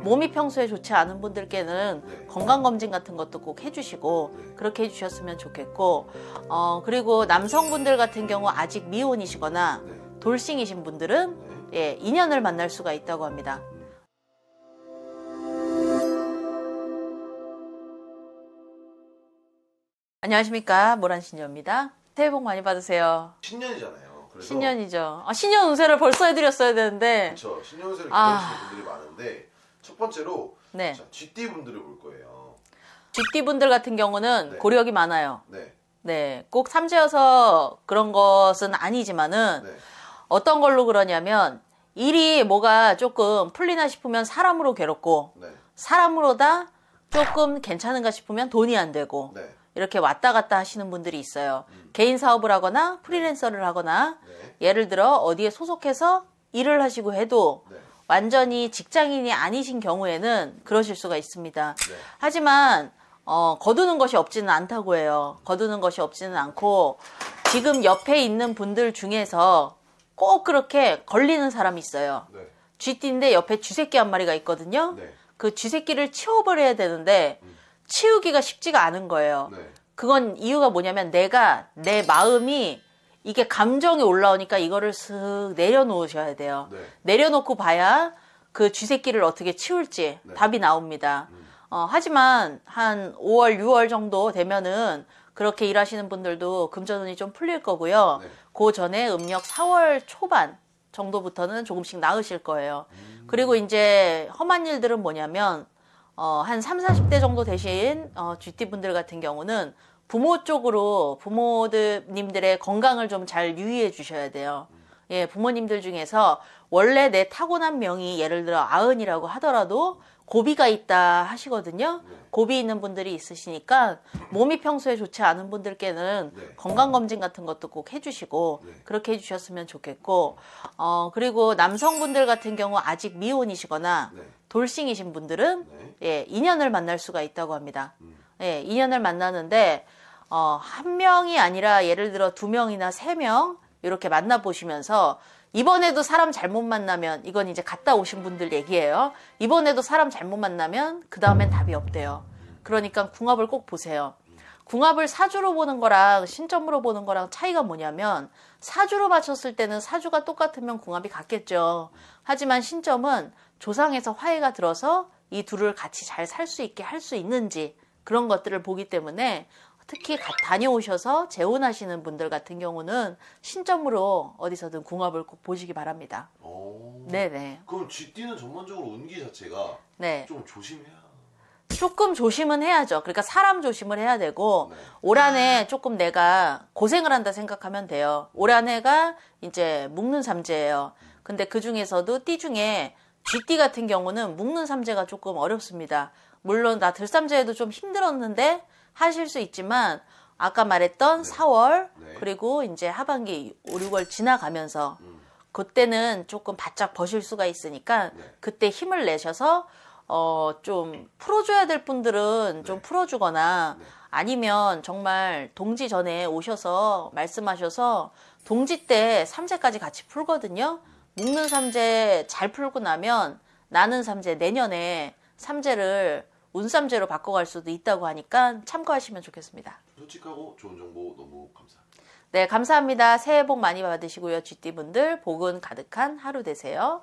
몸이 평소에 좋지 않은 분들께는 네. 건강검진 같은 것도 꼭 해주시고 네. 그렇게 해주셨으면 좋겠고 그리고 남성분들 같은 경우 아직 미혼이시거나 네. 돌싱이신 분들은 예, 인연을 만날 수가 있다고 합니다. 안녕하십니까, 모란신녀입니다. 새해 복 많이 받으세요. 신년이잖아요. 그래서 신년이죠. 신년 운세를 벌써 해드렸어야 되는데. 그렇죠. 신년 운세를 기다리시는 분들이 많은데 첫 번째로 네. 자, 쥐띠 분들을 볼 거예요. 쥐띠 분들 같은 경우는 네. 고력이 많아요. 네. 네, 꼭 삼재여서 그런 것은 아니지만은 네. 어떤 걸로 그러냐면 일이 뭐가 조금 풀리나 싶으면 사람으로 괴롭고 네. 사람으로다 조금 괜찮은가 싶으면 돈이 안 되고 네. 이렇게 왔다 갔다 하시는 분들이 있어요. 개인 사업을 하거나 프리랜서를 하거나 네. 예를 들어 어디에 소속해서 일을 하시고 해도 네. 완전히 직장인이 아니신 경우에는 그러실 수가 있습니다. 네. 하지만 거두는 것이 없지는 않다고 해요. 거두는 것이 없지는 않고 지금 옆에 있는 분들 중에서 꼭 그렇게 걸리는 사람이 있어요. 네. 쥐띠인데 옆에 쥐새끼 한 마리가 있거든요. 네. 그 쥐새끼를 치워버려야 되는데 치우기가 쉽지가 않은 거예요. 네. 그건 이유가 뭐냐면 내 마음이 이게 감정이 올라오니까 이거를 슥 내려놓으셔야 돼요. 네. 내려놓고 봐야 그 쥐새끼를 어떻게 치울지 네. 답이 나옵니다. 하지만 한 5월, 6월 정도 되면은 그렇게 일하시는 분들도 금전운이 좀 풀릴 거고요. 네. 그 전에 음력 4월 초반 정도부터는 조금씩 나으실 거예요. 그리고 이제 험한 일들은 뭐냐면 한 30, 40대 정도 되신 쥐띠 분들 같은 경우는 부모 쪽으로 부모님들의 건강을 좀 잘 유의해 주셔야 돼요. 예, 부모님들 중에서 원래 내 타고난 명이 예를 들어 아흔이라고 하더라도 고비가 있다 하시거든요. 고비 있는 분들이 있으시니까 몸이 평소에 좋지 않은 분들께는 네. 건강검진 같은 것도 꼭 해주시고 네. 그렇게 해주셨으면 좋겠고 그리고 남성분들 같은 경우 아직 미혼이시거나 네. 돌싱이신 분들은 네. 예, 인연을 만날 수가 있다고 합니다. 예, 인연을 만나는데 한 명이 아니라 예를 들어 2명이나 3명 이렇게 만나보시면서 이번에도 사람 잘못 만나면 이건 이제 갔다 오신 분들 얘기예요. 이번에도 사람 잘못 만나면 그 다음엔 답이 없대요. 그러니까 궁합을 꼭 보세요. 궁합을 사주로 보는 거랑 신점으로 보는 거랑 차이가 뭐냐면 사주로 맞췄을 때는 사주가 똑같으면 궁합이 같겠죠. 하지만 신점은 조상에서 화해가 들어서 이 둘을 같이 잘 살 수 있게 할 수 있는지 그런 것들을 보기 때문에 특히 다녀오셔서 재혼하시는 분들 같은 경우는 신점으로 어디서든 궁합을 꼭 보시기 바랍니다. 네네. 그럼 쥐띠는 전반적으로 운기 자체가 네. 좀 조심해야. 조금 조심은 해야죠. 그러니까 사람 조심을 해야 되고 네. 올 한 해 조금 내가 고생을 한다 생각하면 돼요. 올 한 해가 이제 묵는 삼재예요. 근데 그 중에서도 띠 중에 쥐띠 같은 경우는 묵는 삼재가 조금 어렵습니다. 물론 나 들삼재에도 좀 힘들었는데 하실 수 있지만 아까 말했던 네. 4월 네. 그리고 이제 하반기 5, 6월 지나가면서 그때는 조금 바짝 버실 수가 있으니까 네. 그때 힘을 내셔서 좀 풀어줘야 될 분들은 좀 풀어주거나 아니면 정말 동지 전에 오셔서 말씀하셔서 동지 때 삼재까지 같이 풀거든요. 묵는 삼재 잘 풀고 나면 나는 삼재 내년에 삼재를 운삼재로 바꿔갈 수도 있다고 하니까 참고하시면 좋겠습니다. 솔직하고 좋은 정보 너무 감사합니다. 네, 감사합니다. 새해 복 많이 받으시고요. 쥐띠분들 복은 가득한 하루 되세요.